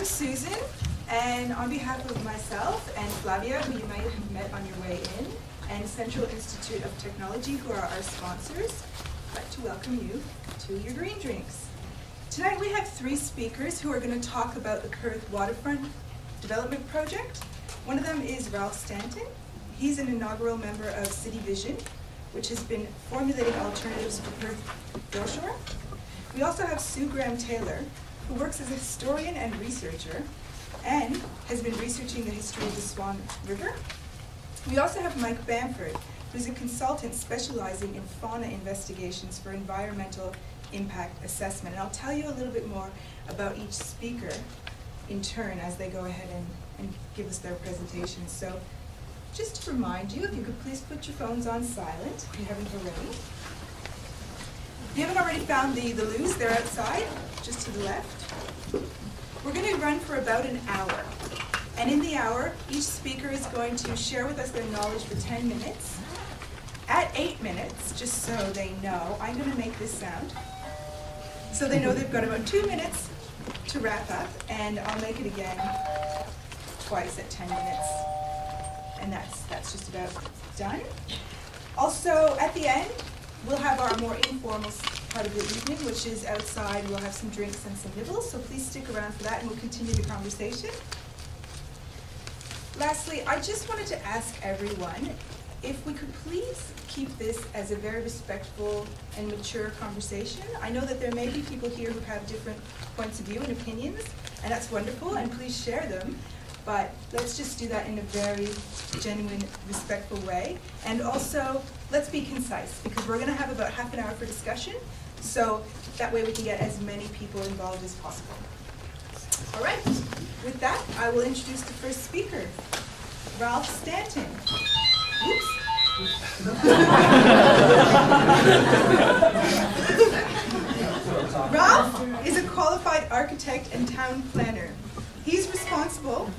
I'm Susan, and on behalf of myself and Flavia, who you might have met on your way in, and Central Institute of Technology, who are our sponsors, I'd like to welcome you to your green drinks. Tonight we have 3 speakers who are going to talk about the Perth Waterfront Development Project. One of them is Ralph Stanton. He's an inaugural member of City Vision, which has been formulating alternatives for Perth foreshore. We also have Sue Graham-Taylor, who works as a historian and researcher, and has been researching the history of the Swan River. We also have Mike Bamford, who's a consultant specializing in fauna investigations for environmental impact assessment. And I'll tell you a little bit more about each speaker in turn as they go ahead and give us their presentations. So just to remind you, if you could please put your phones on silent if you haven't already. If you haven't already found the loos, they're outside, just to the left. We're going to run for about an hour. And in the hour, each speaker is going to share with us their knowledge for 10 minutes. At 8 minutes, just so they know, I'm going to make this sound. So they know they've got about 2 minutes to wrap up, and I'll make it again twice at 10 minutes. And that's just about done. Also, at the end, we'll have our more informal part of the evening, which is outside. We'll have some drinks and some nibbles, so please stick around for that, and we'll continue the conversation. Lastly, I just wanted to ask everyone if we could please keep this as a very respectful and mature conversation. I know that there may be people here who have different points of view and opinions, and that's wonderful, and please share them. But let's just do that in a very genuine, respectful way. And also, let's be concise, because we're going to have about half an hour for discussion, so that way we can get as many people involved as possible. All right, with that, I will introduce the first speaker, Ralph Stanton. Oops. Ralph is a qualified architect and town planner. He's responsible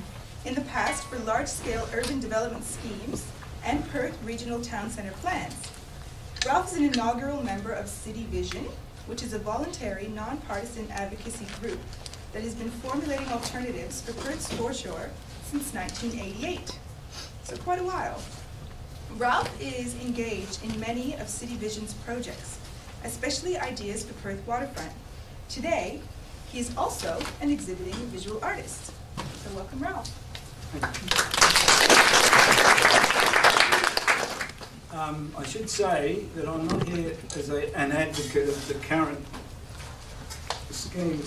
in the past for large-scale urban development schemes and Perth regional town centre plans. Ralph is an inaugural member of City Vision, which is a voluntary, non-partisan advocacy group that has been formulating alternatives for Perth's foreshore since 1988, so quite a while. Ralph is engaged in many of City Vision's projects, especially ideas for Perth Waterfront. Today, he is also an exhibiting visual artist. So welcome, Ralph. I should say that I'm not here as an advocate of the current scheme.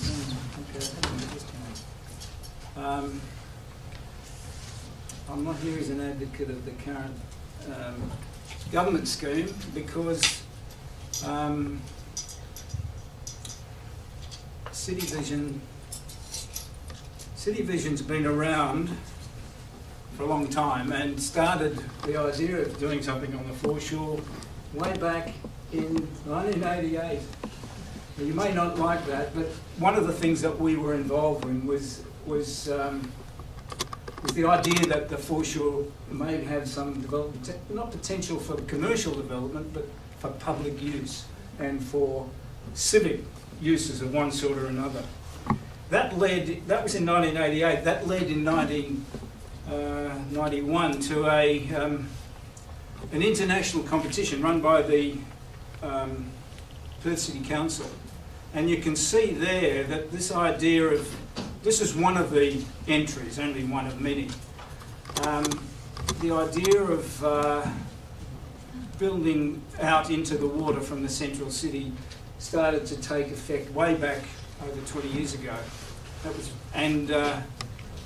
I'm not here as an advocate of the current government scheme because City Vision's been around for a long time and started the idea of doing something on the foreshore way back in 1988. You may not like that, but one of the things that we were involved in was the idea that the foreshore may have some development, not potential for commercial development, but for public use and for civic uses of one sort or another. That was in 1988, that led in 1991 to an international competition run by the Perth City Council. And you can see there that this idea of, this is one of the entries, only one of many. The idea of building out into the water from the central city started to take effect way back over 20 years ago.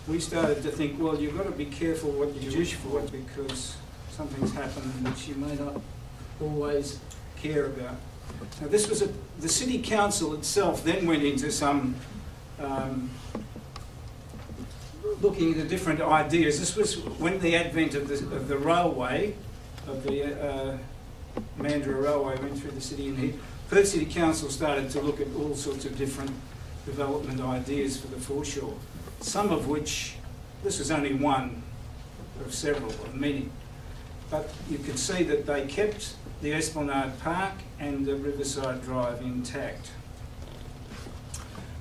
We started to think, well, you've got to be careful what you wish for because something's happened which you may not always care about. Now this was the City Council itself then went into some looking at the different ideas. This was when the advent of the railway, of the Mandurah Railway went through the city, and Perth City Council started to look at all sorts of different development ideas for the foreshore. Some of which, this was only one of several, of many. But you could see that they kept the Esplanade Park and the Riverside Drive intact.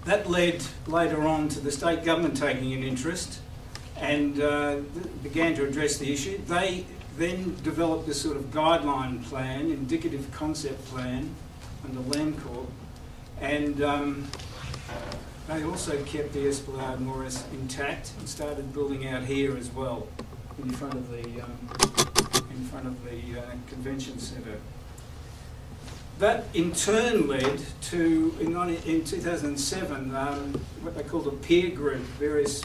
That led later on to the state government taking an interest and began to address the issue. They then developed this sort of guideline plan, indicative concept plan under Land Corp, and they also kept the Esplanade more or less intact and started building out here as well, in front of the convention centre. That in turn led to, in 2007, what they called a peer group. Various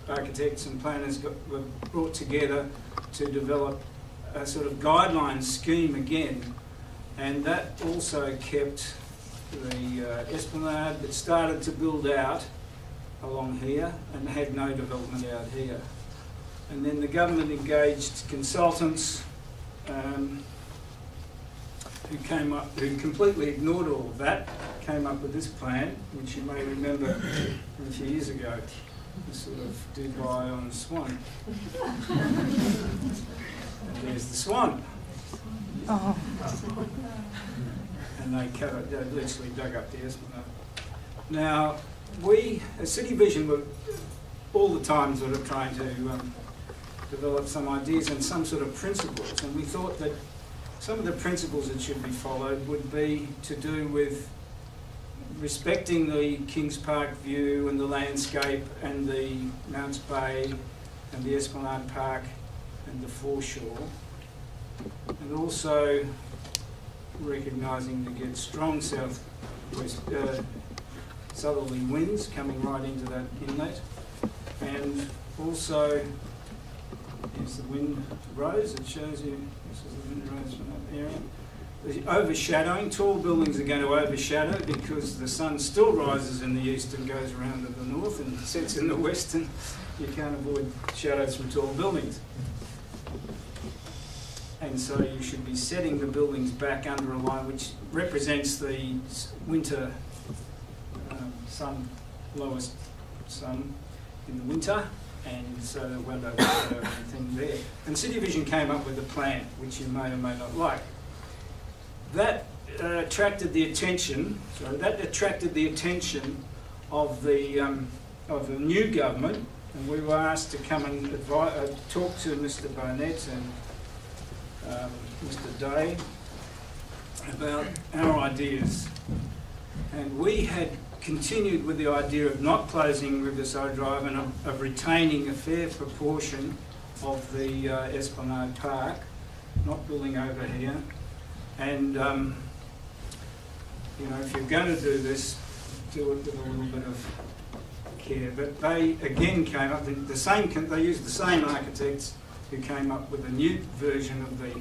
architects and planners were brought together to develop a sort of guideline scheme again, and that also kept the Esplanade, but started to build out along here and had no development out here. And then the government engaged consultants who completely ignored all of that, came up with this plan, which you may remember from a few years ago, the sort of Dubai on Swan. And there's the Swan. Oh. And they literally dug up the Esplanade. Now, we, as City Vision, were all the time sort of trying to develop some ideas and some sort of principles, and we thought that some of the principles that should be followed would be to do with respecting the Kings Park view and the landscape and the Mounts Bay and the Esplanade Park and the foreshore, and also recognising to get strong southerly winds coming right into that inlet, and also here's the wind rose. It shows you this is the wind rose from that area. The overshadowing, tall buildings are going to overshadow because the sun still rises in the east and goes around to the north and sets in the west, and you can't avoid shadows from tall buildings. And so you should be setting the buildings back under a line which represents the winter lowest sun in the winter, and so there won't overshadow anything there. And City Vision came up with a plan, which you may or may not like. That attracted the attention. So that attracted the attention of the new government, and we were asked to come and talk to Mr. Barnett and Mr. Day about our ideas. And we had continued with the idea of not closing Riverside Drive and of retaining a fair proportion of the Esplanade Park, not building over here. And you know, if you're going to do this, do it with a little bit of care. But they again came up, they used the same architects who came up with a new version of the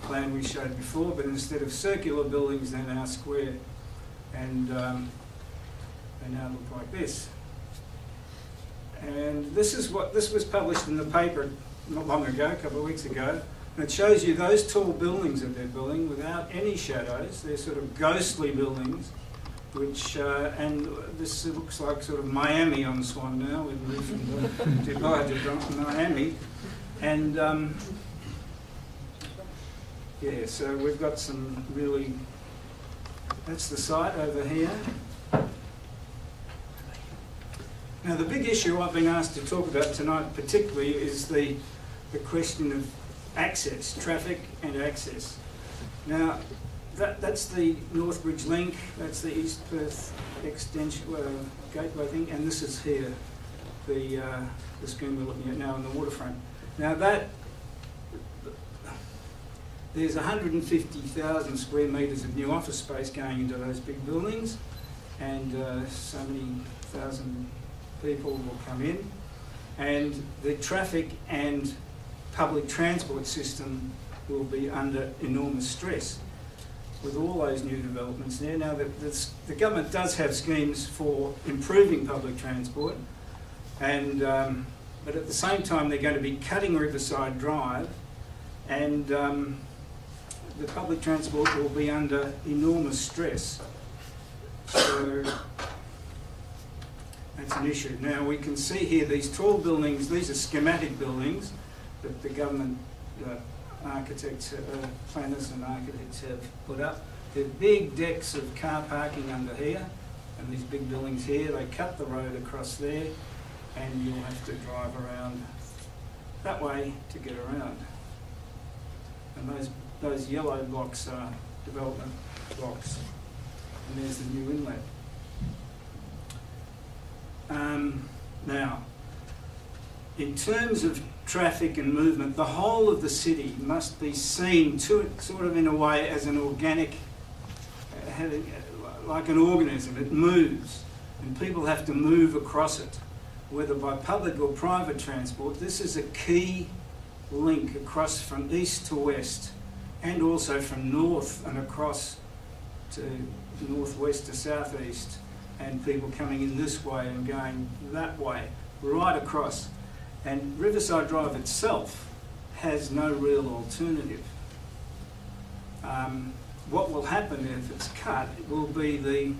plan we showed before, but instead of circular buildings, they're now square. And they now look like this. And this was published in the paper not long ago, a couple of weeks ago, and it shows you those tall buildings that they're building without any shadows. They're sort of ghostly buildings, which, and this looks like sort of Miami on Swan now. We've moved from Dubai to Miami. And yeah, so we've got some really, that's the site over here. Now the big issue I've been asked to talk about tonight particularly is the question of access, traffic and access. Now that's the Northbridge Link, that's the East Perth Extension Gateway thing, and this is here, the scheme we're looking at now on the waterfront. Now there's 150,000 square metres of new office space going into those big buildings, and so many thousand people will come in, and the traffic and public transport system will be under enormous stress with all those new developments there. Now the government does have schemes for improving public transport, and but at the same time they're going to be cutting Riverside Drive, and the public transport will be under enormous stress. So that's an issue. Now we can see here these tall buildings, these are schematic buildings that the government architects, planners and architects have put up. They're big decks of car parking under here, and these big buildings here, they cut the road across there, and you'll have to drive around that way to get around. And those yellow blocks are development blocks, and there's the new inlet. Now, in terms of traffic and movement, the whole of the city must be seen sort of in a way as an organic, like an organism. It moves, and people have to move across it, whether by public or private transport. This is a key link across from east to west, and also from north and across to northwest to southeast, and people coming in this way and going that way, right across. And Riverside Drive itself has no real alternative. What will happen if it's cut will be the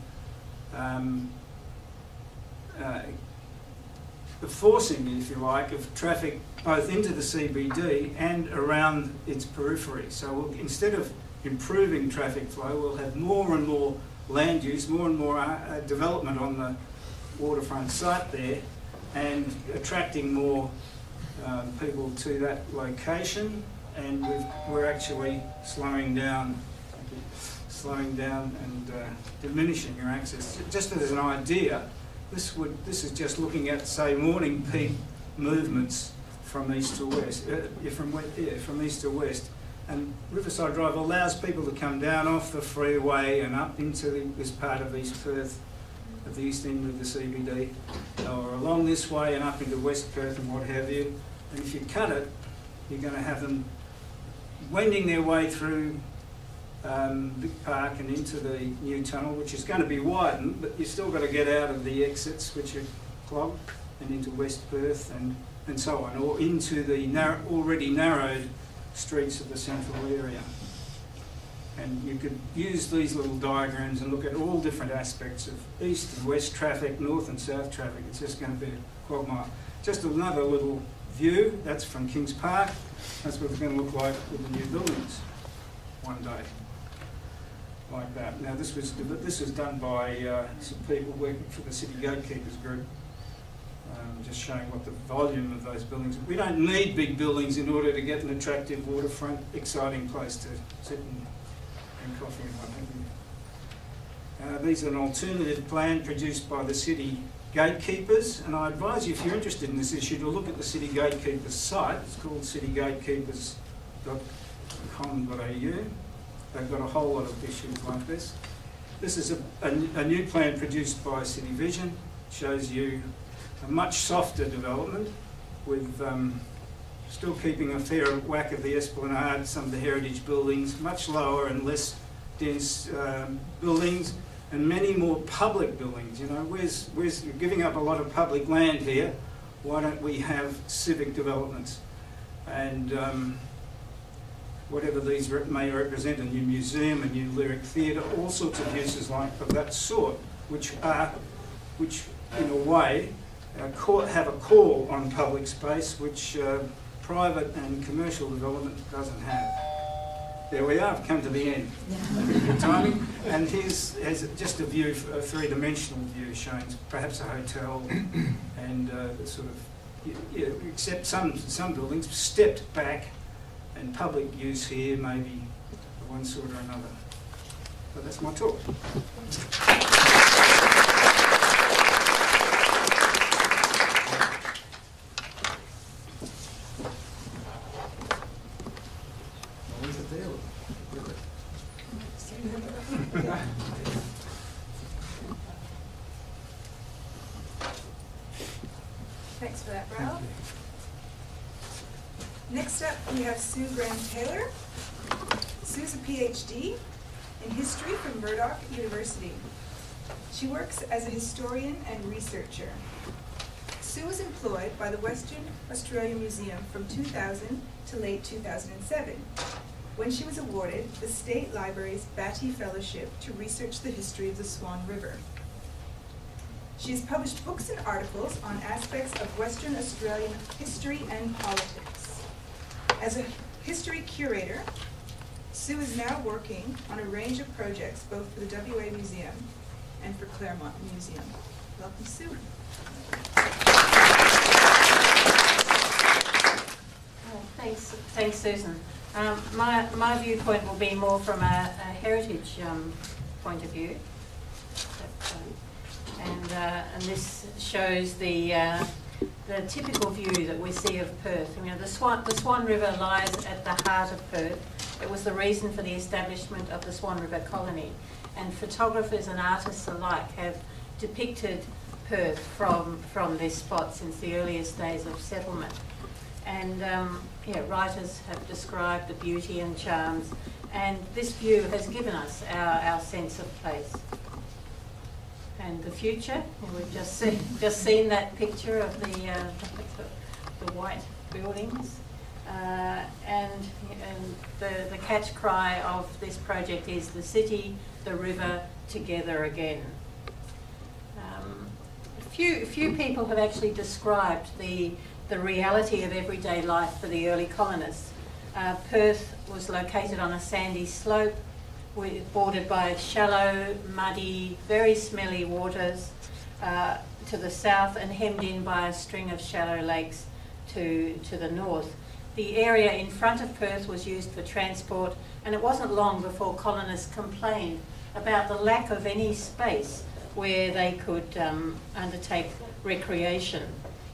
forcing, if you like, of traffic both into the CBD and around its periphery. So instead of improving traffic flow, we'll have more and more land use, more and more development on the waterfront site there, and attracting more people to that location, and we're actually slowing down and diminishing your access. Just as an idea, this is just looking at, say, morning peak movements from east to west, from east to west. And Riverside Drive allows people to come down off the freeway and up into this part of East Perth, at the east end of the CBD, or along this way and up into West Perth and what have you. And if you cut it, you're going to have them wending their way through Big Park and into the new tunnel, which is going to be widened, but you've still got to get out of the exits, which are clogged, and into West Perth and so on, or into the already narrowed streets of the central area. And you could use these little diagrams and look at all different aspects of east and west traffic, north and south traffic. It's just going to be a quagmire. Just another little view, that's from Kings Park. That's what it's going to look like with the new buildings one day, like that. Now this was done by some people working for the City Gatekeepers group. Just showing what the volume of those buildings. We don't need big buildings in order to get an attractive waterfront, exciting place to sit and coffee and what have you. These are an alternative plan produced by the City Gatekeepers, and I advise you, if you're interested in this issue, to look at the City Gatekeepers site. It's called citygatekeepers.com.au. They've got a whole lot of issues like this. This is a new plan produced by City Vision. It shows you a much softer development with still keeping a fair whack of the Esplanade, some of the heritage buildings, much lower and less dense buildings, and many more public buildings. You know, where's you're giving up a lot of public land here? Why don't we have civic developments? And whatever these may represent, a new museum, a new lyric theatre, all sorts of uses of that sort, which in a way have a call on public space, which private and commercial development doesn't have. There we are, I've come to the end. Good timing. And here's just a view, a three-dimensional view, showing perhaps a hotel and the sort of, except some buildings stepped back, and public use here maybe of one sort or another. But that's my talk. Thanks for that, Ralph. Next up, we have Sue Graham-Taylor. Sue's a PhD in history from Murdoch University. She works as a historian and researcher. Sue was employed by the Western Australia Museum from 2000 to late 2007, when she was awarded the State Library's Batty Fellowship to research the history of the Swan River. She has published books and articles on aspects of Western Australian history and politics. As a history curator, Sue is now working on a range of projects both for the WA Museum and for Claremont Museum. Welcome, Sue. Thanks, Susan. My viewpoint will be more from a heritage point of view, and this shows the typical view that we see of Perth. You know, the Swan River lies at the heart of Perth. It was the reason for the establishment of the Swan River colony, and photographers and artists alike have depicted Perth from this spot since the earliest days of settlement. And writers have described the beauty and charms, and this view has given us our sense of place. And the future, and we've just seen that picture of the white buildings, and the catch cry of this project is the city, the river, together again. Few people have actually described the reality of everyday life for the early colonists. Perth was located on a sandy slope, bordered by shallow, muddy, very smelly waters to the south, and hemmed in by a string of shallow lakes to the north. The area in front of Perth was used for transport, and it wasn't long before colonists complained about the lack of any space where they could undertake recreation.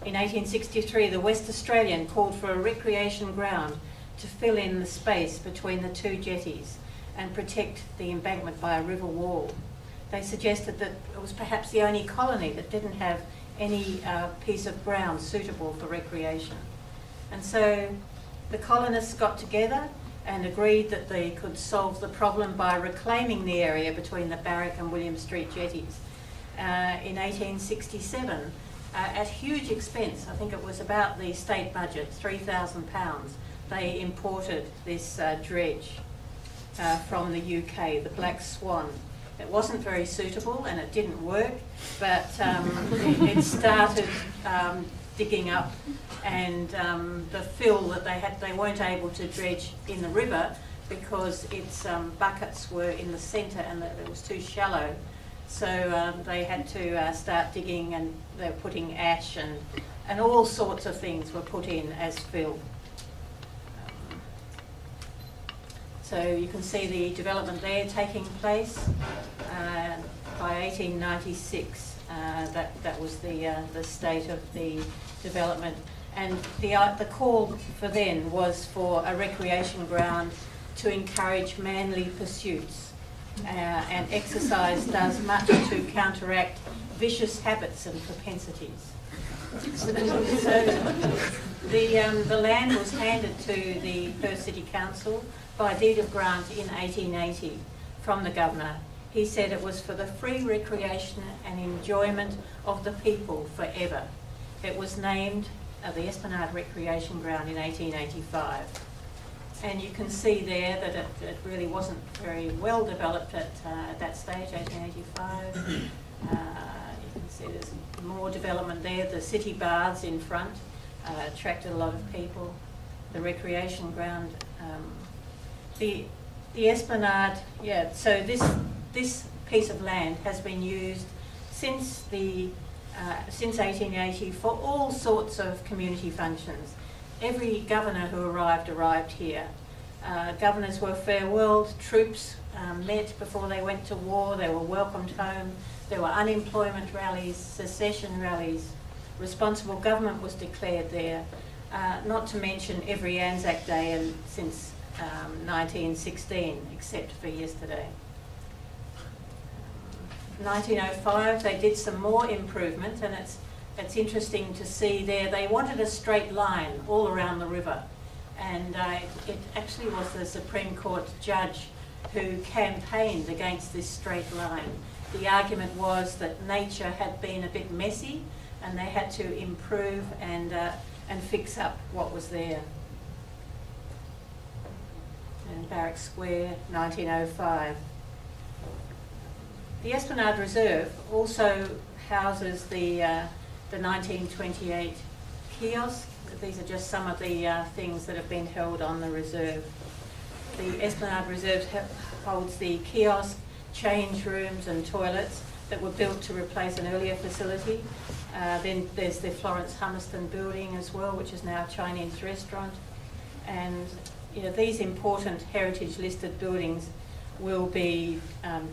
In 1863, the West Australian called for a recreation ground to fill in the space between the two jetties and protect the embankment by a river wall. They suggested that it was perhaps the only colony that didn't have any piece of ground suitable for recreation. And so the colonists got together and agreed that they could solve the problem by reclaiming the area between the Barrack and William Street jetties. In 1867, at huge expense, I think it was about the state budget, £3,000, they imported this dredge from the UK, the Black Swan. It wasn't very suitable and it didn't work, but it started digging up, and the fill that they weren't able to dredge in the river because its buckets were in the centre and it was too shallow. So they had to start digging, and they were putting ash and all sorts of things were put in as fill. So you can see the development there taking place. By 1896, that was the state of the development. And the call for then was for a recreation ground to encourage manly pursuits. And exercise does much to counteract vicious habits and propensities. So the land was handed to the Perth City Council by deed of grant in 1880 from the Governor. He said it was for the free recreation and enjoyment of the people forever. It was named the Esplanade Recreation Ground in 1885. And you can see there that it really wasn't very well developed at that stage, 1885. You can see there's more development there. The city baths in front attracted a lot of people. The recreation ground, the Esplanade, yeah. So this piece of land has been used since 1880 for all sorts of community functions. Every governor who arrived here. Governors were farewelled, troops met before they went to war, they were welcomed home, there were unemployment rallies, secession rallies, responsible government was declared there, not to mention every Anzac Day and since 1916, except for yesterday. 1905, they did some more improvement, and it's interesting to see there, they wanted a straight line all around the river. And it actually was the Supreme Court judge who campaigned against this straight line. The argument was that nature had been a bit messy and they had to improve and fix up what was there. And Barrack Square, 1905. The Esplanade Reserve also houses the 1928 kiosk. These are just some of the things that have been held on the reserve. The Esplanade Reserve holds the kiosk, change rooms and toilets, that were built to replace an earlier facility. Then there's the Florence Hummerston building as well, which is now a Chinese restaurant. And these important heritage listed buildings will be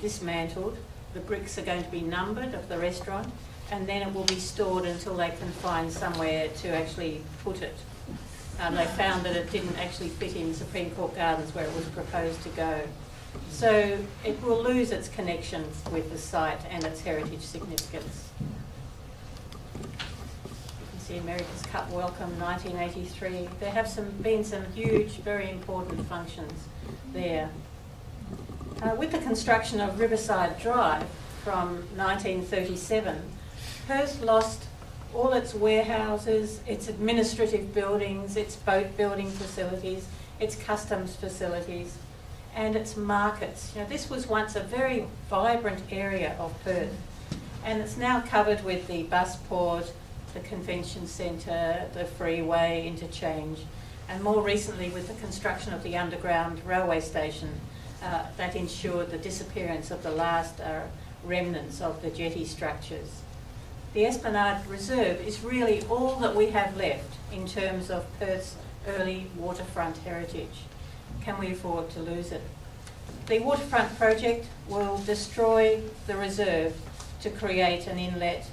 dismantled. The bricks are going to be numbered of the restaurant, and then it will be stored until they can find somewhere to actually put it. They found that it didn't actually fit in Supreme Court Gardens where it was proposed to go. So it will lose its connection with the site and its heritage significance. You can see America's Cup Welcome 1983. There have been some huge, very important functions there. With the construction of Riverside Drive from 1937, Perth lost all its warehouses, its administrative buildings, its boat building facilities, its customs facilities, and its markets. This was once a very vibrant area of Perth, and it's now covered with the bus port, the convention centre, the freeway interchange, and more recently with the construction of the underground railway station that ensured the disappearance of the last remnants of the jetty structures. The Esplanade Reserve is really all that we have left in terms of Perth's early waterfront heritage. Can we afford to lose it? The waterfront project will destroy the reserve to create an inlet,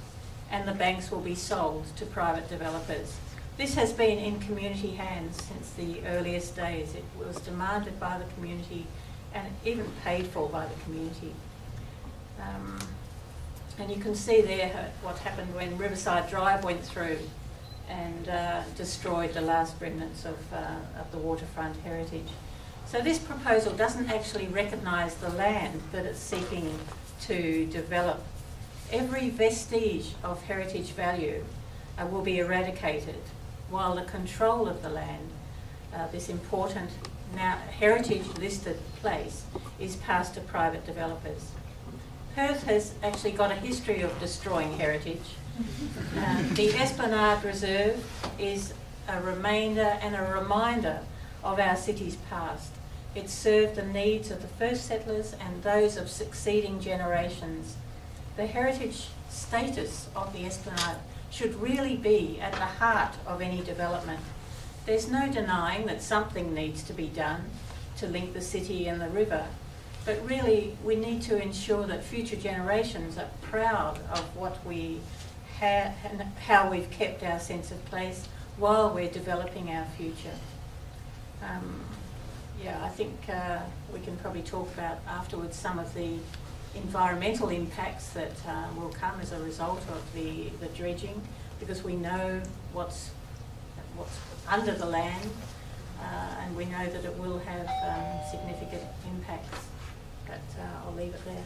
and the banks will be sold to private developers. This has been in community hands since the earliest days. It was demanded by the community and even paid for by the community. And you can see there what happened when Riverside Drive went through and destroyed the last remnants of the waterfront heritage. So this proposal doesn't actually recognise the land that it's seeking to develop. Every vestige of heritage value will be eradicated, while the control of the land, this important now heritage listed place, is passed to private developers. Perth has actually got a history of destroying heritage. The Esplanade Reserve is a remainder and a reminder of our city's past. It served the needs of the first settlers and those of succeeding generations. The heritage status of the Esplanade should really be at the heart of any development. There's no denying that something needs to be done to link the city and the river, but really we need to ensure that future generations are proud of what we have and how we've kept our sense of place while we're developing our future. I think we can probably talk about afterwards some of the environmental impacts that will come as a result of the dredging, because we know what's under the land, and we know that it will have significant impacts. But I'll leave it there.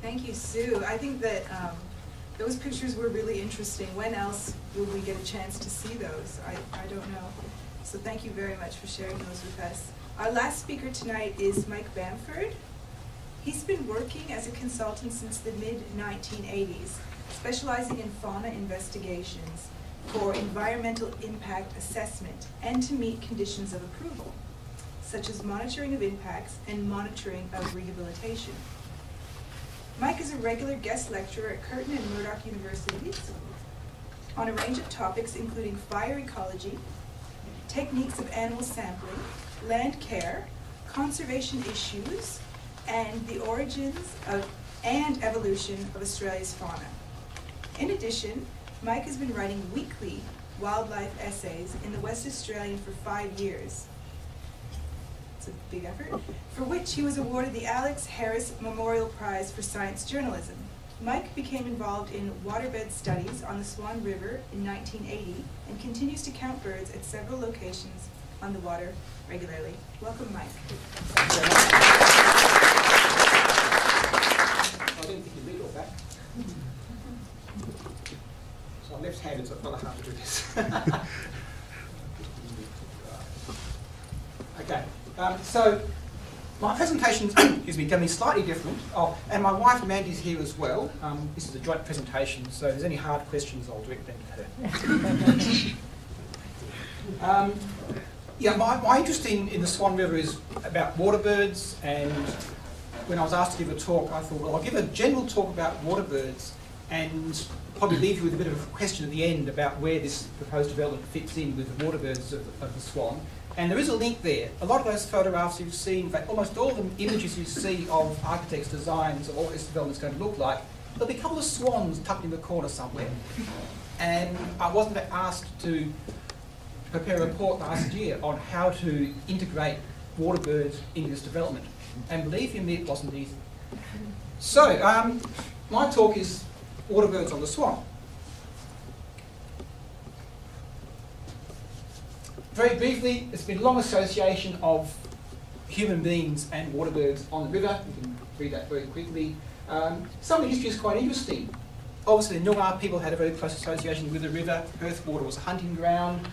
Thank you, Sue. I think that those pictures were really interesting. When else will we get a chance to see those? I don't know. So thank you very much for sharing those with us. Our last speaker tonight is Mike Bamford. He's been working as a consultant since the mid-1980s, specializing in fauna investigations for environmental impact assessment and to meet conditions of approval, such as monitoring of impacts and monitoring of rehabilitation. Mike is a regular guest lecturer at Curtin and Murdoch Universities on a range of topics including fire ecology, techniques of animal sampling, land care, conservation issues, and the origins of and evolution of Australia's fauna. In addition, Mike has been writing weekly wildlife essays in the West Australian for 5 years. It's a big effort, for which he was awarded the Alex Harris Memorial Prize for Science Journalism. Mike became involved in waterbed studies on the Swan River in 1980 and continues to count birds at several locations on the water regularly. Welcome, Mike. I didn't think you'd read all that. So I'm left-handed, so it's not hard to do this. Okay, so My presentation is going to be slightly different. Oh, and my wife Mandy's here as well. This is a joint presentation, so if there's any hard questions, I'll direct them to her. Yeah, my interest in the Swan River is about waterbirds, and when I was asked to give a talk, I thought, well, I'll give a general talk about waterbirds and probably leave you with a bit of a question at the end about where this proposed development fits in with the waterbirds of the Swan. And there is a link there. A lot of those photographs you've seen, in fact, almost all the images you see of architects' designs of what this development is going to look like, there'll be a couple of swans tucked in the corner somewhere. And I wasn't asked to prepare a report last year on how to integrate waterbirds into this development. And believe you me, it wasn't easy. So, my talk is waterbirds on the Swan. Very briefly, there's been a long association of human beings and waterbirds on the river. You can read that very quickly. Some of the history is quite interesting. Obviously, the Noongar people had a very close association with the river. Perth water was a hunting ground.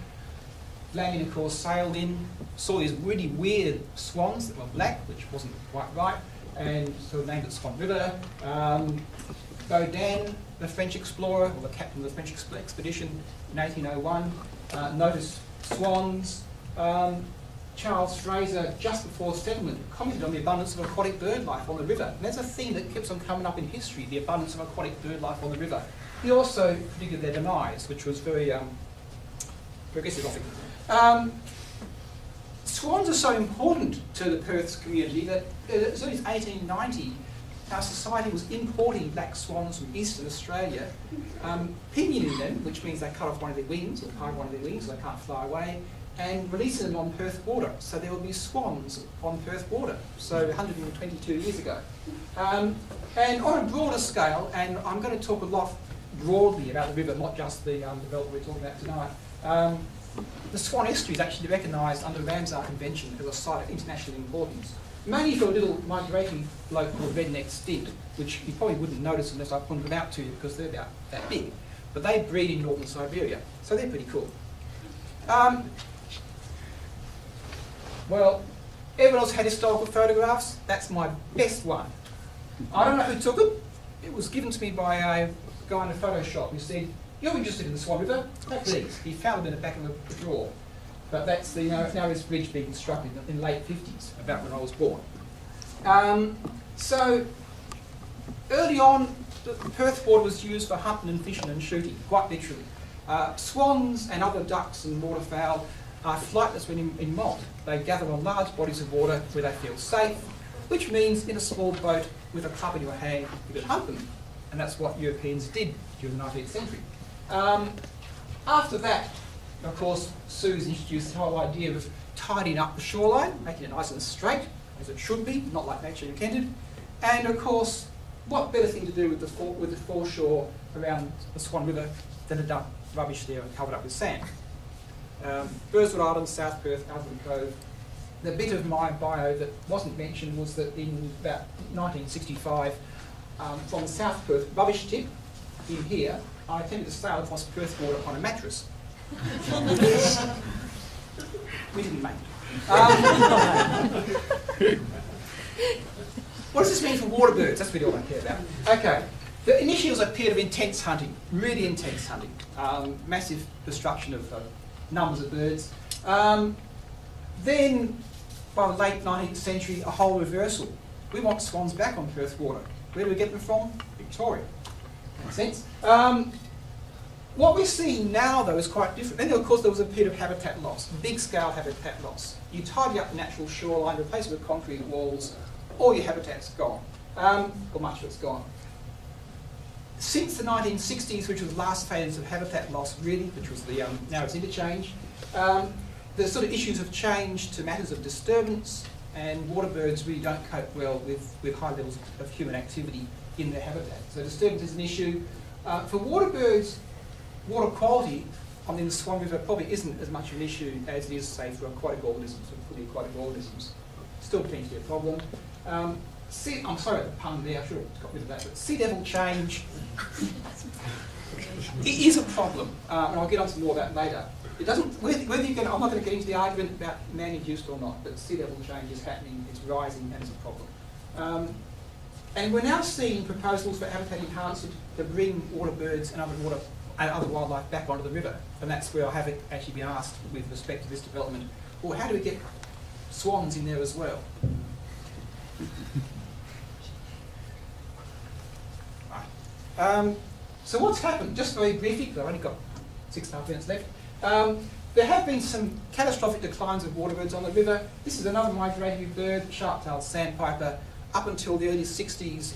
Landing, of course, sailed in, saw these really weird swans that were black, which wasn't quite right, and so named it Swan River. Baudin, the French explorer, or the captain of the French expedition in 1801, noticed swans. Charles Fraser, just before settlement, commented on the abundance of aquatic bird life on the river. And that's a theme that keeps on coming up in history, the abundance of aquatic bird life on the river. He also predicted their demise, which was very progressive, I think. Swans are so important to the Perth's community that as early as 1890, our society was importing black swans from eastern Australia, pinioning them, which means they cut off one of their wings, or part of one of their wings so they can't fly away, and releasing them on Perth water. So there will be swans on Perth water, so 122 years ago. And on a broader scale, and I'm going to talk a lot broadly about the river, not just the development we're talking about tonight, the Swan Estuary is actually recognised under the Ramsar Convention as a site of international importance. Mainly for a little migratory bloke called redneck stint, which you probably wouldn't notice unless I pointed them out to you because they're about that big. But they breed in northern Siberia, so they're pretty cool. Well, everyone else had historical photographs. That's my best one. I don't know who took it. It was given to me by a guy in a photo shop who said, "You're interested in the Swan River? Take these." He found them in the back of the drawer. But that's the, now this bridge being constructed in the late 50s, about when I was born. So, early on, the Perth water was used for hunting and fishing and shooting, quite literally. Swans and other ducks and waterfowl are flightless when in molt. They gather on large bodies of water where they feel safe, which means in a small boat with a club in your hand, you could hunt them. And that's what Europeans did during the 19th century. After that, of course, Sue's introduced the whole idea of tidying up the shoreline, making it nice and straight, as it should be, not like nature intended. And of course, what better thing to do with the foreshore around the Swan River than to dump rubbish there and cover it up with sand. Burswood Island, South Perth, Alvin Cove. The bit of my bio that wasn't mentioned was that in about 1965, from South Perth rubbish tip in here, I attempted to sail across Perth water on a mattress. We didn't make it. What does this mean for water birds? That's really all I care about. Okay. Initially it was a period of intense hunting, really intense hunting. Massive destruction of numbers of birds. Then, by the late 19th century, a whole reversal. We want swans back on Perth water. Where do we get them from? Victoria. Makes sense. What we're seeing now, though, is quite different. Then, of course, there was a period of habitat loss, big-scale habitat loss. You tidy up the natural shoreline, replace it with concrete walls, all your habitat's gone, or much of it's gone. Since the 1960s, which was the last phase of habitat loss, really, which was the narrows interchange, the sort of issues have changed to matters of disturbance, and water birds really don't cope well with high levels of human activity in their habitat. So disturbance is an issue. For water birds, water quality on the Swan River probably isn't as much an issue as it is, say, for aquatic organisms, for fully aquatic organisms. Still potentially a problem. I'm sorry about the pun there, I should have got rid of that, but sea level change. it is a problem, and I'll get on to more of that later. It doesn't, whether you can, I'm not going to get into the argument about man-induced or not, but sea level change is happening, it's rising, and it's a problem. And we're now seeing proposals for habitat enhancement to bring water birds and other wildlife back onto the river. And that's where I have actually been asked with respect to this development, well, how do we get swans in there as well? So what's happened? Just very briefly, because I've only got 6.5 minutes left. There have been some catastrophic declines of waterbirds on the river. This is another migratory bird, sharp-tailed sandpiper. Up until the early 60s,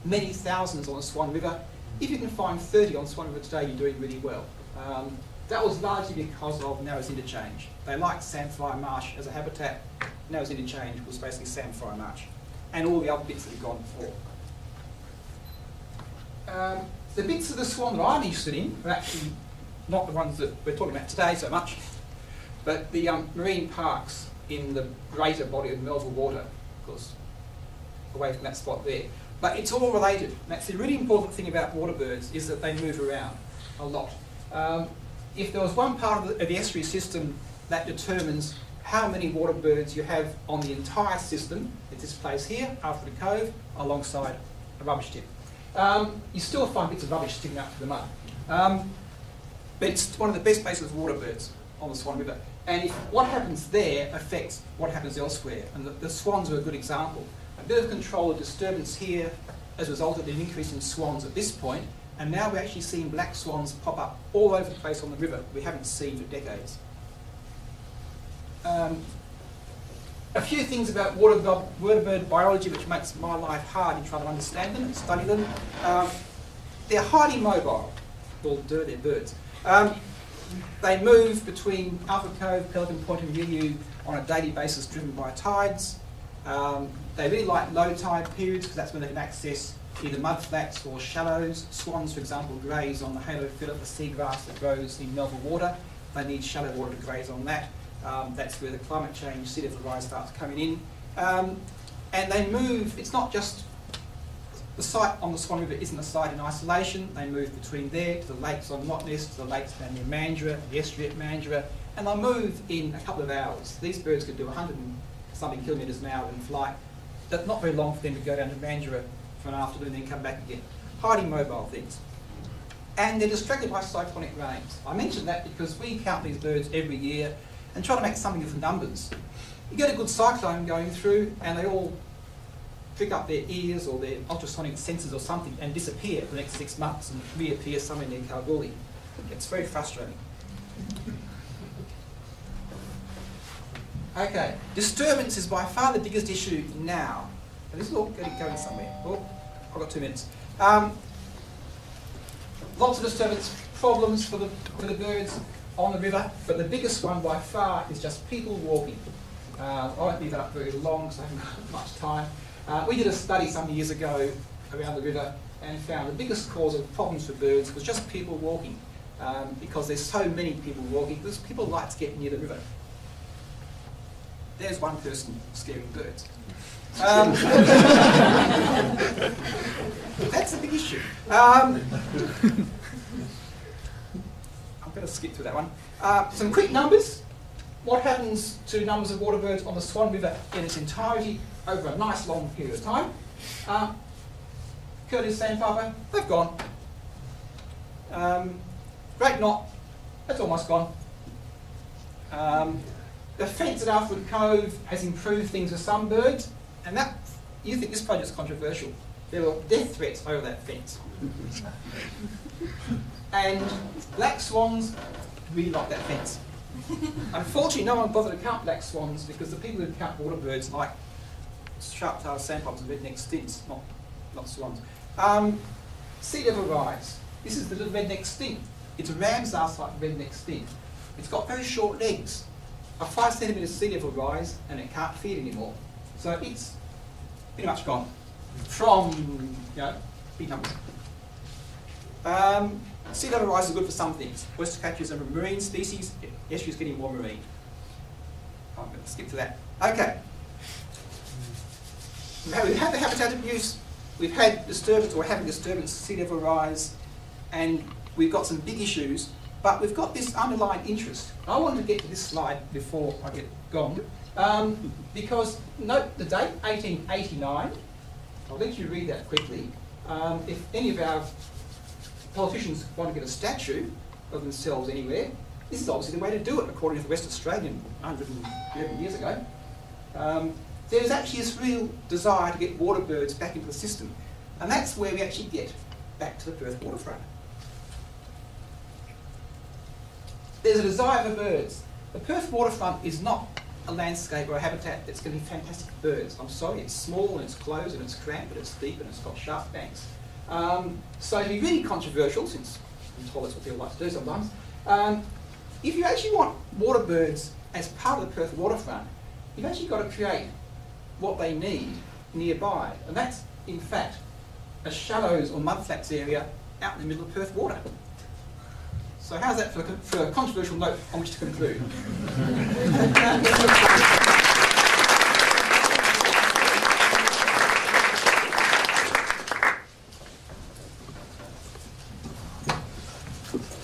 many thousands on the Swan River. If you can find 30 on Swan River today, you're doing really well. That was largely because of narrows interchange. They liked Samphire Marsh as a habitat. Narrows interchange was basically Samphire Marsh, and all the other bits that have gone before. The bits of the Swan that I'm interested in are actually not the ones that we're talking about today so much, but the marine parks in the greater body of Melville water, of course, away from that spot there. But it's all related. That's the really important thing about water birds, is that they move around a lot. If there was one part of the estuary system that determines how many water birds you have on the entire system, it's this place here, Alfred Cove, alongside a rubbish tip. You still find bits of rubbish sticking up to the mud. But it's one of the best places for water birds on the Swan River. And if what happens there affects what happens elsewhere, and the swans are a good example. A bit of control of disturbance here has resulted in an increase in swans at this point, and now we're actually seeing black swans pop up all over the place on the river we haven't seen for decades. A few things about water bird biology which makes my life hard in trying to understand them and study them. They're highly mobile. Well, they're birds. They move between Alfred Cove, Pelican Point and Riu on a daily basis driven by tides. They really like low tide periods because that's when they can access either mudflats or shallows. Swans, for example, graze on the halo fillet, the seagrass that grows in Melville water. They need shallow water to graze on that. That's where the climate change, sea level rise starts coming in. And they move, it's not just, the site on the Swan River isn't a site in isolation. They move between there to the lakes on Rottnest, to the lakes down near Mandurah, the estuary at Mandurah, and they'll move in a couple of hours. These birds could do 100 and something kilometres an hour in flight. That's not very long for them to go down to Mandurah for an afternoon and then come back again. Highly mobile things. And they're distracted by cyclonic rains. I mention that because we count these birds every year and try to make something of the numbers. You get a good cyclone going through and they all prick up their ears or their ultrasonic sensors or something and disappear for the next 6 months and reappear somewhere near Kalgoorlie. It's very frustrating. Okay, disturbance is by far the biggest issue now. And this is all going somewhere. Oh, I've got 2 minutes. Lots of disturbance problems for the birds on the river, but the biggest one by far is just people walking. I won't leave that up very long because I haven't got much time. We did a study some years ago around the river and found the biggest cause of problems for birds was just people walking, because there's so many people walking, because people like to get near the river. There's one person scaring birds. That's a big issue. I'm going to skip through that one. Some quick numbers. What happens to numbers of water birds on the Swan River in its entirety over a nice long period of time? Curlew sandpiper, they've gone. Great knot, that's almost gone. The fence at Alfred Cove has improved things for some birds, and that, you think this project's controversial. There were death threats over that fence. And black swans really like that fence. Unfortunately, no one bothered to count black swans because the people who count water birds like sharp-tailed sandpipers and redneck stints, not swans. Sea level rise. This is the little redneck stint. It's a ram's ass like redneck stint. It's got very short legs. A 5 centimetre sea level rise and it can't feed anymore. So it's pretty much gone from, big numbers. Sea level rise is good for some things. Oyster catchers are a marine species. Estuary is getting more marine. I'm going to skip to that. Okay. We've had the habitat abuse. We've had disturbance, or having disturbance, sea level rise, and we've got some big issues, but we've got this underlying interest. I want to get to this slide before I get gone, because note the date, 1889. I'll let you read that quickly. If any of our politicians want to get a statue of themselves anywhere, this is obviously the way to do it, according to the West Australian 111 years ago. There's actually this real desire to get water birds back into the system, and that's where we actually get back to the Perth waterfront. There's a desire for birds. The Perth waterfront is not a landscape or a habitat that's going to be fantastic for birds. I'm sorry, it's small and it's closed and it's cramped, but it's deep and it's got sharp banks. So to be really controversial, since I'm told that's what people like to do sometimes, if you actually want water birds as part of the Perth waterfront, you've actually got to create what they need nearby, and that's in fact a shallows or mudflats area out in the middle of Perth water. So how's that for a controversial note on which to conclude?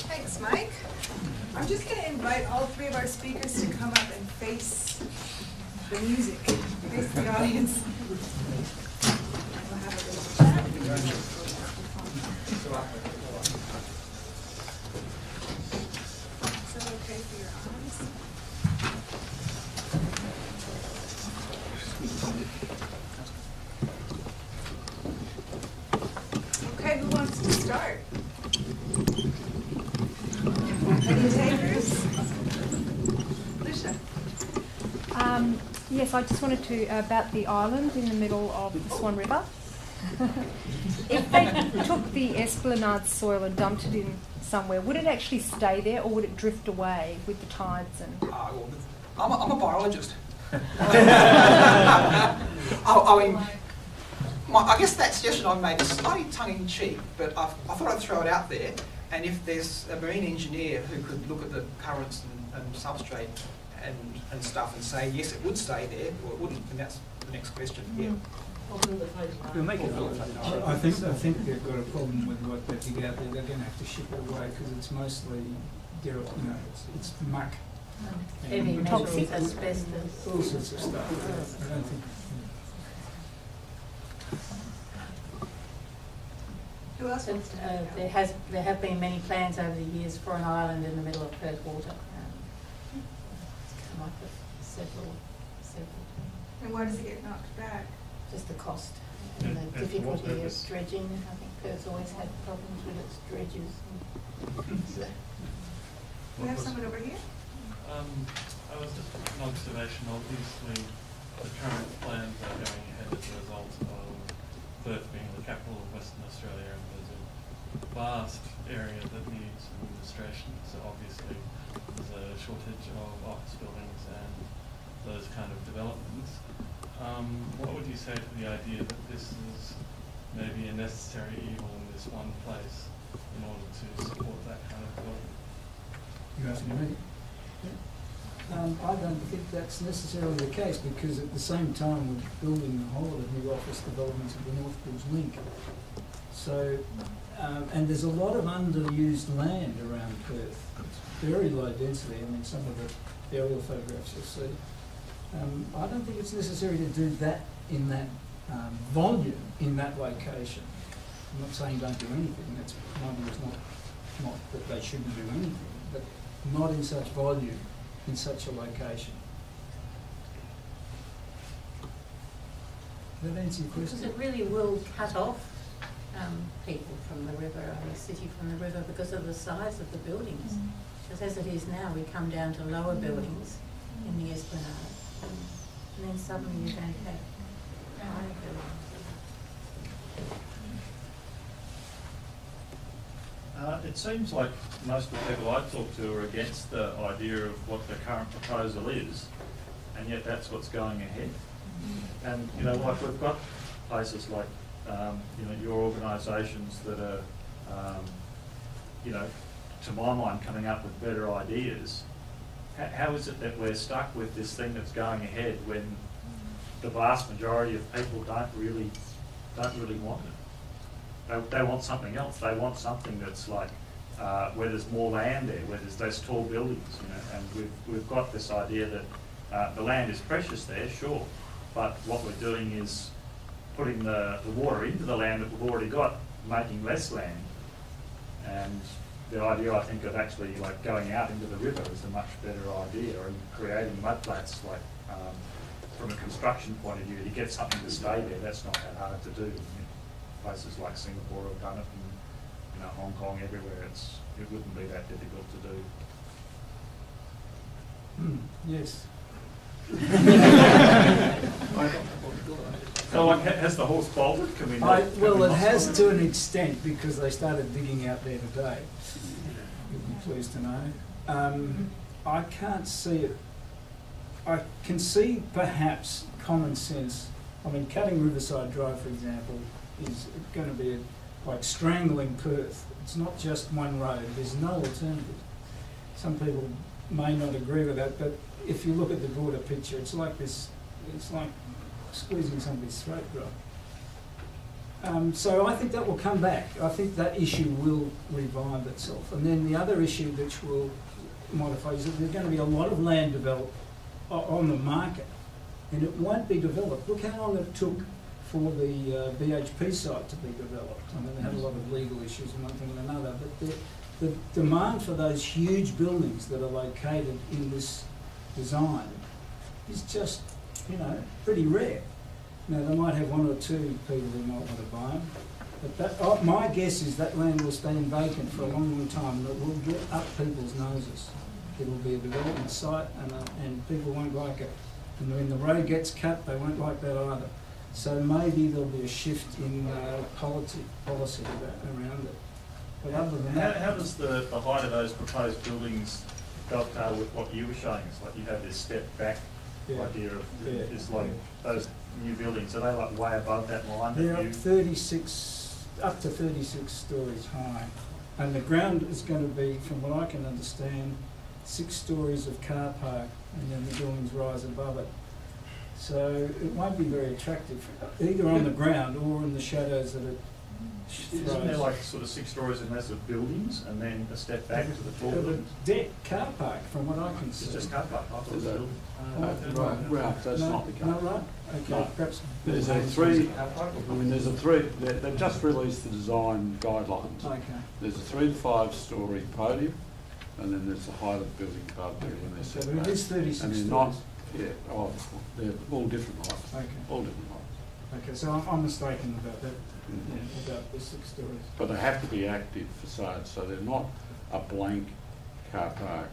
Thanks, Mike. I'm just going to invite all three of our speakers to come up and face the music, face the audience. We'll have a little chat. Is that okay for your eyes? Okay, who wants to start? Any takers? Lucia. Yes, I just wanted to, about the island in the middle of the Swan River. If they took the esplanade soil and dumped it in somewhere, would it actually stay there or would it drift away with the tides? And Well, I'm a biologist. I mean, I guess that suggestion I made is slightly tongue-in-cheek, but I thought I'd throw it out there. And if there's a marine engineer who could look at the currents and substrate and stuff and say, yes, it would stay there, or it wouldn't, and that's the next question. Yeah. We'll make it I think they've got a problem with what they dig out there. They're going to have to ship it away because it's mostly, it's muck. Heavy And metals, asbestos. all sorts of stuff. I don't think. Who else wants to There have been many plans over the years for an island in the middle of Perth water. It's come up with several. And why does it get knocked back? Just the cost and the difficulty of dredging. I think Perth's always had problems with its dredges. We have someone over here. I was just an observation. Obviously, the current plans are going ahead as a result of Perth being the capital of Western Australia, and there's a vast area that needs administration. So obviously, there's a shortage of office buildings and those kind of developments. What would you say to the idea that this is maybe a necessary evil in this one place in order to support that kind of development? You asking me? I don't think that's necessarily the case because at the same time we're building a whole lot of new office developments at the North Bulls Link. So, and there's a lot of underused land around Perth. It's very low density. I mean, some of the aerial photographs you'll see. I don't think it's necessary to do that in that volume in that location. I'm not saying don't do anything. That's my view is not that they shouldn't do anything, but not in such volume, in such a location. Does that answer your question? Because it really will cut off people from the river, the city from the river, because of the size of the buildings. Because as it is now, we come down to lower buildings in the esplanade, and then suddenly you're going to have higher buildings. It seems like most of the people I talk to are against the idea of what the current proposal is, and yet that's what's going ahead. And like we've got places like your organisations that are to my mind coming up with better ideas. How is it that we're stuck with this thing that's going ahead when the vast majority of people don't really want it? They want something else. They want something that's like where there's more land there, where there's less tall buildings, you know, and we've got this idea that the land is precious there, sure, but what we're doing is putting the water into the land that we've already got, making less land. And the idea, I think, of actually like going out into the river is a much better idea, and creating mudflats, like from a construction point of view, to get something to stay there, that's not that hard to do. You know, places like Singapore have done it, and Hong Kong, everywhere, it wouldn't be that difficult to do. Yes. So like, has the horse bolted? Can we Well, it has to an extent, because they started digging out there today. You'll be pleased to know. I can't see it. I can see perhaps common sense. I mean, cutting Riverside Drive, for example, is going to be like strangling Perth. It's not just one road. There's no alternative. Some people may not agree with that, but if you look at the broader picture, it's like this. It's like squeezing somebody's throat dry. So I think that will come back. I think that issue will revive itself. And then the other issue which will modify is that there's going to be a lot of land developed on the market, and it won't be developed. Look how long it took for the BHP site to be developed. I mean, they had a lot of legal issues and one thing and another, but the demand for those huge buildings that are located in this design is just, pretty rare. Now, they might have one or two people who might want to buy them, but my guess is that land will stand vacant for a long, long time, and it will get up people's noses. It will be a development site, and people won't like it. And when the road gets cut, they won't like that either. So maybe there'll be a shift in policy around it. But other than that, how does the height of those proposed buildings dovetail with what you were showing us? Like, you have this step back idea of it's like those new buildings. Are they like way above that line? They're up to 36 stories high, and the ground is going to be, from what I can understand, 6 stories of car park, and then the buildings rise above it. So it won't be very attractive, either on the ground or in the shadows that it throws. Isn't there like sort of 6 stories and less of buildings, and then a step back to the tall buildings? Deck car park, from what I can see. It's just car park. I thought it was a building. Right, that's not the case. No, right? Okay, No. perhaps. There's a three, they've just released the design guidelines. Okay. There's a 3 to 5 story podium, and then there's the height of the building above there when they're So set it back. is 36 And they're stories. they're all different heights. Okay. All different heights. Okay, so I'm mistaken about that, about the 6 stories. But they have to be active facades, so they're not a blank car park.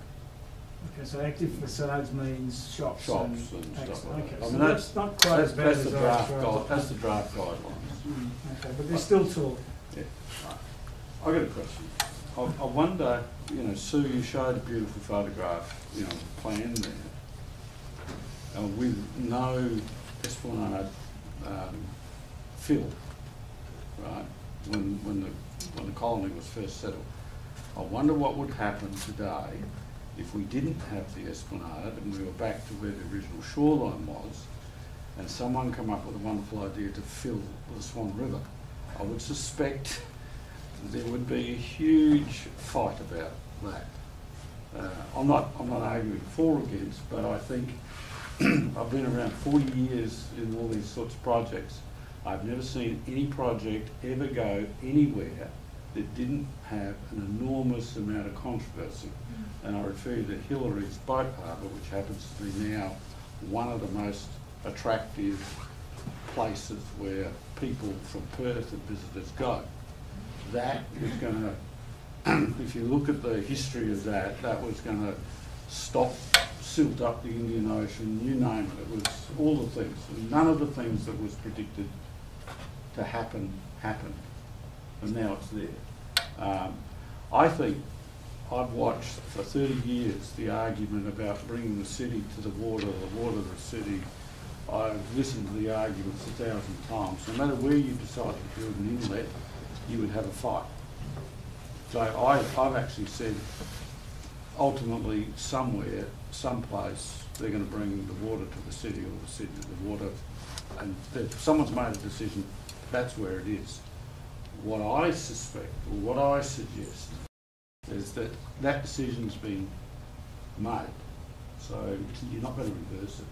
Okay, so active facades means shops and stuff access. like Okay, that. I so mean, that's not quite as bad that's as the I draft was trying to- that's the draft guidelines. Okay, but they're still tall. Yeah. I've got a question. I wonder, Sue, you showed a beautiful photograph, plan there, with no esplanade fill, right, when the colony was first settled. I wonder what would happen today if we didn't have the esplanade and we were back to where the original shoreline was, and someone come up with a wonderful idea to fill the Swan River. I would suspect there would be a huge fight about that. I'm not arguing for or against, but I think I've been around 40 years in all these sorts of projects. I've never seen any project ever go anywhere that didn't have an enormous amount of controversy. And I refer you to Hillary's Boat Harbour, which happens to be now one of the most attractive places where people from Perth and visitors go. That is going to, if you look at the history of that, that was going to silt up the Indian Ocean, you name it. It was all the things. None of the things that was predicted to happen, happened. And now it's there. I think I've watched for 30 years the argument about bringing the city to the water to the city. I've listened to the arguments 1,000 times. No matter where you decide to build an inlet, you would have a fight. So I've actually said, ultimately, somewhere, someplace, they're going to bring the water to the city, or the city to the water, and if someone's made a decision, that's where it is. What I suspect, or what I suggest, is that that decision's been made, so you're not going to reverse it.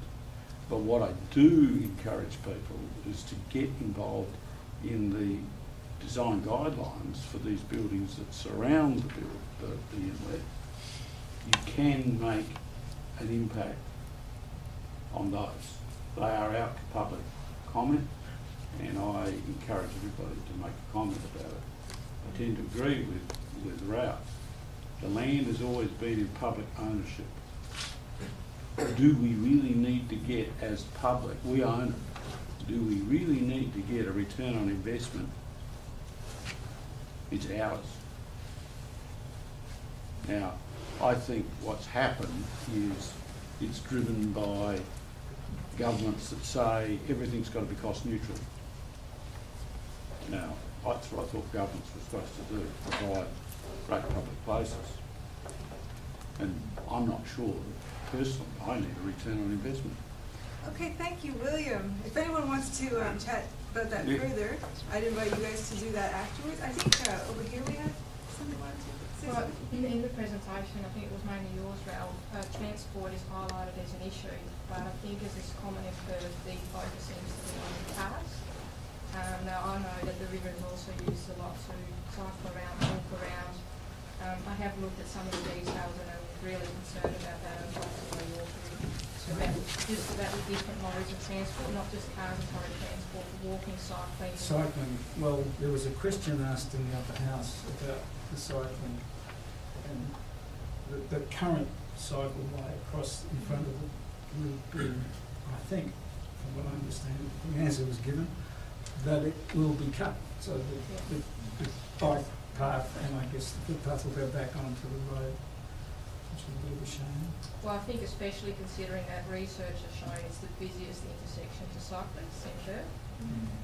But what I do encourage people is to get involved in the design guidelines for these buildings that surround the inlet. You can make an impact on those. They are out for public comment, and I encourage everybody to make a comment about it. I tend to agree with Ralph. The land has always been in public ownership. Do we really need to get, as public, we own it, do we really need to get a return on investment? It's ours. Now, I think what's happened is it's driven by governments that say everything's got to be cost neutral. Now, that's what I thought governments were supposed to do, provide great public places. And I'm not sure, personally, I need a return on investment. Okay, thank you, William. If anyone wants to chat about that further, I'd invite you guys to do that afterwards. I think over here we have someone wanted to say Well, something. in the presentation, I think it was mainly yours, Ralph, transport is highlighted as an issue, but I think as is common in Perth, the focus seems to be on cars. Now, I know that the river is also used a lot to cycle around, walk around. I have looked at some of the details and I'm really concerned about that and possibly about the different modes of transport, not just cars and public transport, walking, cycling. Cycling, well, there was a question asked in the upper house about the cycling, and the current cycleway across in front of it will be, I think, from what I understand, the answer was given, that it will be cut. So the bike path and I guess the footpath will go back onto the road, which is a bit of a shame. Well, I think especially considering that research has shown it's the busiest intersection for cyclists in Perth.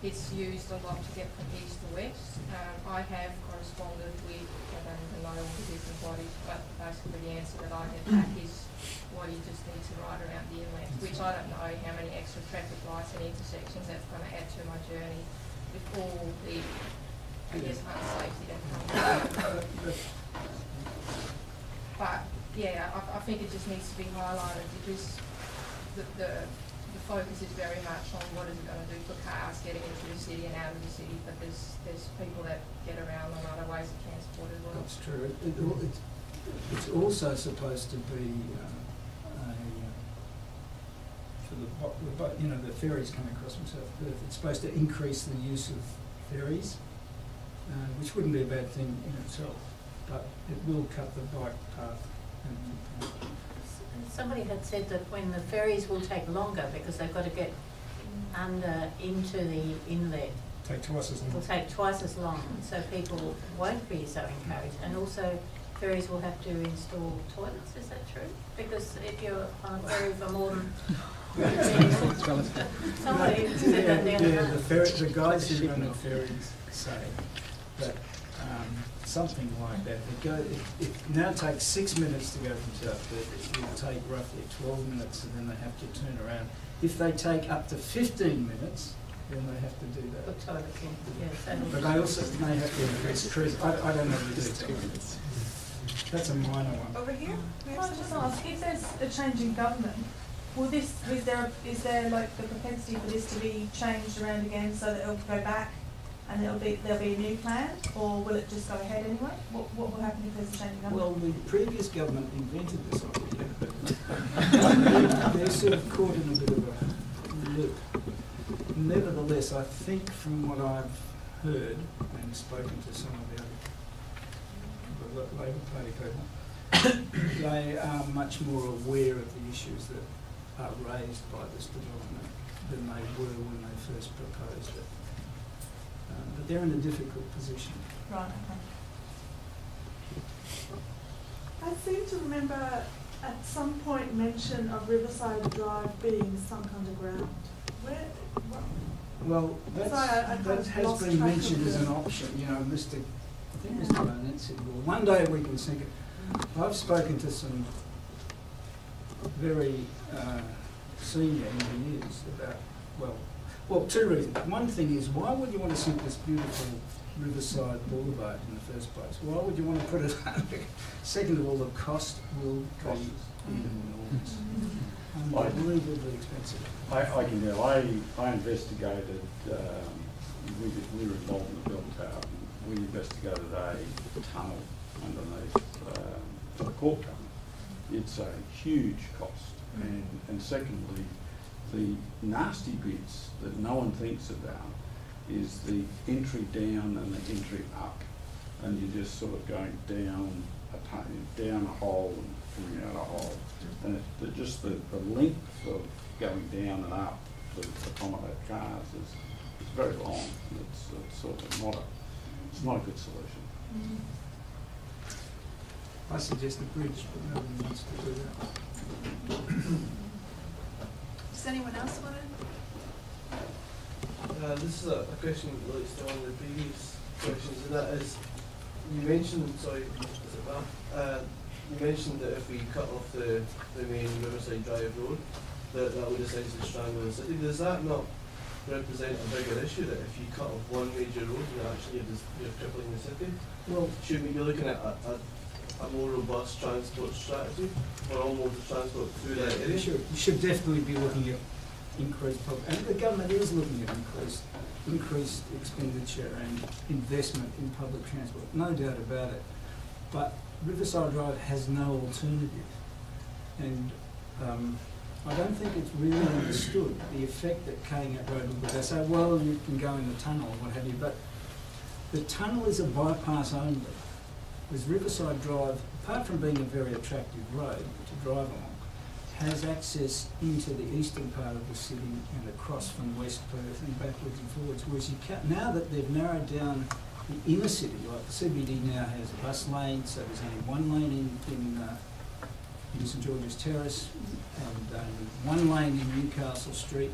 It's used a lot to get from east to west. I have corresponded with, I don't even know all the different bodies, but basically the answer that I get back is, well, you just need to ride around the inlet, which I don't know how many extra traffic lights and intersections that's going to add to my journey with all the, I guess, unsafety that comes with it. But yeah, I think it just needs to be highlighted because the focus is very much on what is it going to do for cars getting into the city and out of the city, but there's people that get around on other ways of transport as well. That's true. It's also supposed to be for the ferries coming across from South Perth. It's supposed to increase the use of ferries, which wouldn't be a bad thing in itself, but it will cut the bike path. Somebody had said that when the ferries will take longer because they've got to get under into the inlet. Take twice as long. Will take twice as long, so people won't be so encouraged. And also, ferries will have to install toilets. Is that true? Because if you're on a ferry for more than somebody said that the other night. The guys who run the ferries say that something like that. It now takes 6 minutes to go from South Perth. It will take roughly 12 minutes, and then they have to turn around. If they take up to 15 minutes, then they have to do that. Put toilets in. Yes, but they also may have to increase cruise. I don't know the details. That's a minor one. Over here? Can I just ask, if there's a change in government, is there like the propensity for this to be changed around again so that it'll go back and there'll be a new plan, or will it just go ahead anyway? What will happen if there's a change in government? Well, the previous government invented this idea, but they're sort of caught in a bit of a loop. Nevertheless, I think from what I've heard and spoken to some of the other Labor Party people, they are much more aware of the issues that are raised by this development than they were when they first proposed it. But they're in a difficult position. Right, okay. I seem to remember at some point mention of Riverside Drive being sunk underground. Well, that has been mentioned as an option. You know, I think Mr. Barnett said, well, one day we can sink it. I've spoken to some very senior engineers about, well, two reasons. One thing is, why would you want to sink this beautiful Riverside Boulevard in the first place? Why would you want to put it under? Second of all, the cost will be enormous. Unbelievably expensive. I can tell. I investigated. We were involved in the bell tower. We investigated a tunnel underneath for the court tunnel. It's a huge cost, and secondly, the nasty bits that no one thinks about is the entry down and the entry up, and you're just sort of going down a hole and coming out a hole, and just the length of going down and up to accommodate cars is very long. It's sort of not a good solution. I suggest a bridge, but nobody wants to do that. Does anyone else want to? This is a question that relates to one of the previous questions, and that is, you mentioned, sorry, is it Matt? You mentioned that if we cut off the main Riverside Drive road, that would essentially strangle the city. Does that not represent a bigger issue, that if you cut off one major road, you're crippling the city? Well, should we be looking at a more robust transport strategy for all modes of transport through that area? You should definitely be looking at increased public, and the government is looking at increased expenditure and investment in public transport, no doubt about it. But Riverside Drive has no alternative, and I don't think it's really understood the effect that Caringat Road will be. They say, well, you can go in the tunnel or what have you, but the tunnel is a bypass only. Whereas Riverside Drive, apart from being a very attractive road to drive along, has access into the eastern part of the city and across from West Perth and backwards and forwards. Whereas now that they've narrowed down the inner city, like the CBD now has a bus lane, so there's only one lane in St George's Terrace and only one lane in Newcastle Street.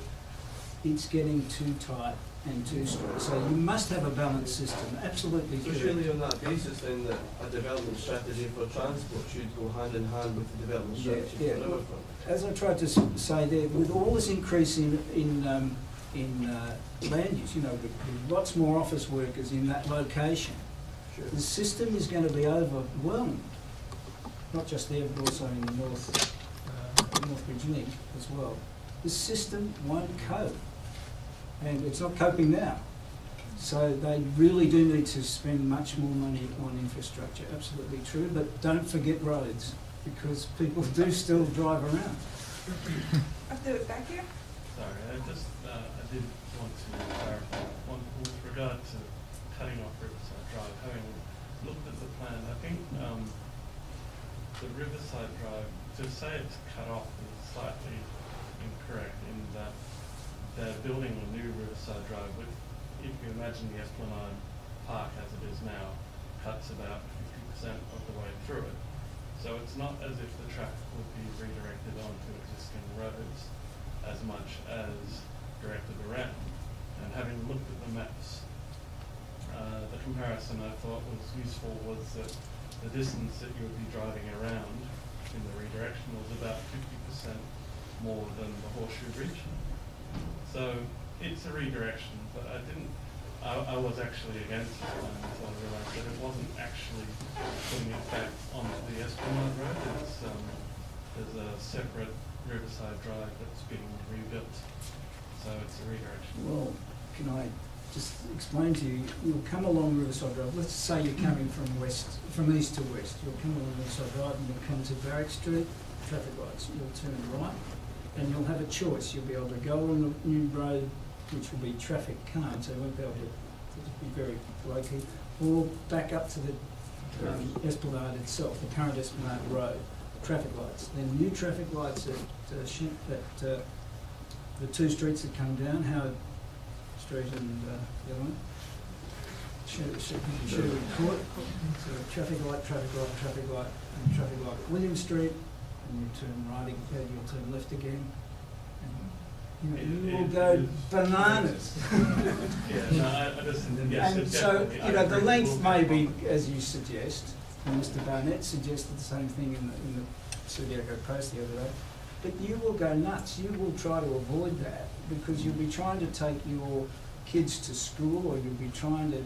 It's getting too tight and too straight. So you must have a balanced system, absolutely. So surely on that basis then that a development strategy for transport should go hand in hand with the development strategy for Riverfront. As I tried to say there, with all this increase in land use, with lots more office workers in that location, the system is going to be overwhelmed. Not just there, but also in the North Bridge Link as well. The system won't cope, and it's not coping now. So they really do need to spend much more money on infrastructure, absolutely true, but don't forget roads, because people do still drive around. Up there, back here? Sorry, I did want to clarify with regard to cutting off Riverside Drive. Having looked at the plan, I think the Riverside Drive, to say it's cut off is slightly incorrect in that they're building a new Riverside Drive with, if you imagine the Esplanade Park as it is now, cuts about 50% of the way through it. So it's not as if the traffic would be redirected onto existing roads as much as directed around. And having looked at the maps, the comparison I thought was useful was that the distance that you would be driving around in the redirection was about 50% more than the Horseshoe Bridge. So it's a redirection, but I was actually against it until I realised that it wasn't actually putting it back onto the Esplanade Road. There's a separate Riverside Drive that's being rebuilt, so it's a redirection. Well, can I just explain to you? You'll come along Riverside Drive. Let's say you're coming from east to west. You'll come along Riverside Drive and you'll come to Barrack Street, traffic lights. You'll turn right, and you'll have a choice. You'll be able to go on the new road, which will be traffic calm, so you won't be able to be very low-key, or back up to the Esplanade itself, the current Esplanade Road, traffic lights. Then new traffic lights at the two streets that come down, Howard Street and the other one, Sherwood Court. So traffic light, and traffic light at William Street, and you turn right again, you'll turn left again. You will go bananas. And so, the length may be, as you suggest, and Mr. Barnett suggested the same thing in the Subiaco Post the other day, but you will go nuts. You will try to avoid that because you'll be trying to take your kids to school, or you'll be trying to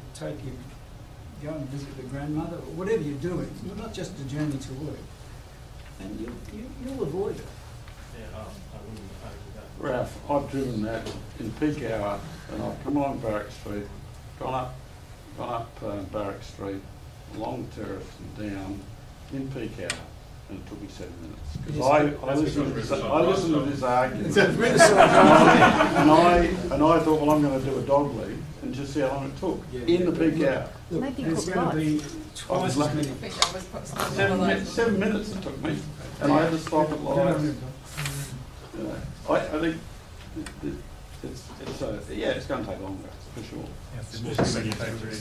go and visit the grandmother, or whatever you're doing, not just a journey to work. And you'll avoid it. Yeah, I wouldn't argue that. Ralph, I've driven that in peak hour, and I've come on Barrack Street, gone up Barrack Street, along the terrace and down in peak hour, and it took me 7 minutes. Because I listened to this argument, and I thought, well, I'm going to do a dog lead and just see how long it took in the peak hour. Look, Maybe there's cook going to be twice as many. 7 minutes it took me, and I had to stop at lights. I think it's going to take longer, for sure. Especially when you factor in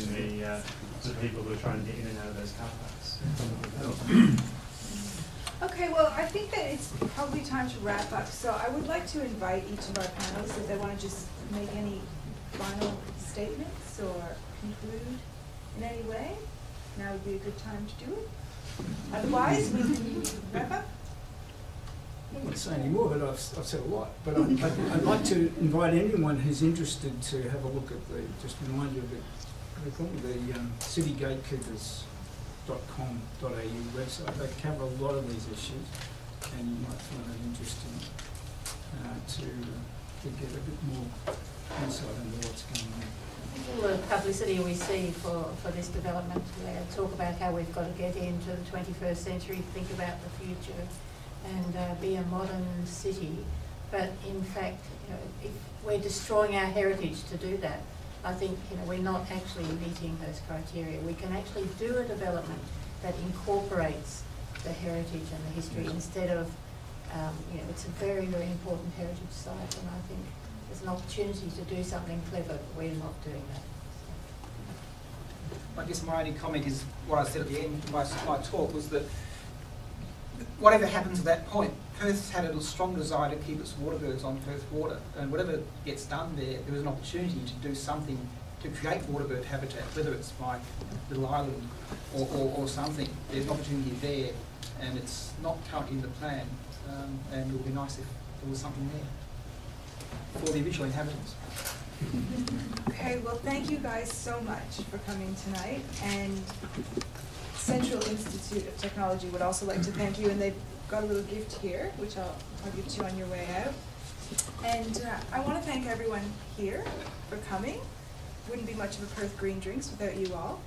the people who are trying to get in and out of those car parks. Okay, well, I think that it's probably time to wrap up. So I would like to invite each of our panelists if they want to just make any final statements or conclude in any way. Now would be a good time to do it. Otherwise, we can wrap up. I won't say any more, but I've said a lot. But I'd like to invite anyone who's interested to have a look at just remind you of the citygatekeepers.com.au website. They cover a lot of these issues, and you might find it interesting to get a bit more insight into what's going on. All the publicity we see for this development, talk about how we've got to get into the 21st century, think about the future, and be a modern city. But in fact, if we're destroying our heritage to do that, I think we're not actually meeting those criteria. We can actually do a development that incorporates the heritage and the history instead of, it's a very, very important heritage site, and I think there's an opportunity to do something clever, but we're not doing that. I guess my only comment is what I said at the end of my talk was that whatever happens at that point, Perth's had a strong desire to keep its waterbirds on Perth water, and whatever gets done there is an opportunity to do something to create waterbird habitat, whether it's my little island or something. There's an opportunity there, and it's not currently in the plan, and it would be nice if there was something there for the original inhabitants. Okay, well, thank you guys so much for coming tonight, and Central Institute of Technology would also like to thank you, and they've got a little gift here, which I'll give to you on your way out. And I want to thank everyone here for coming. Wouldn't be much of a Perth Green Drinks without you all.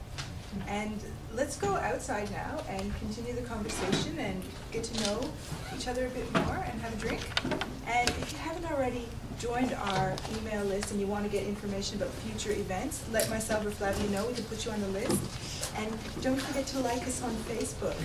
And let's go outside now and continue the conversation and get to know each other a bit more and have a drink. And if you haven't already joined our email list and you want to get information about future events, let myself or Flavia know. We can put you on the list. And don't forget to like us on Facebook.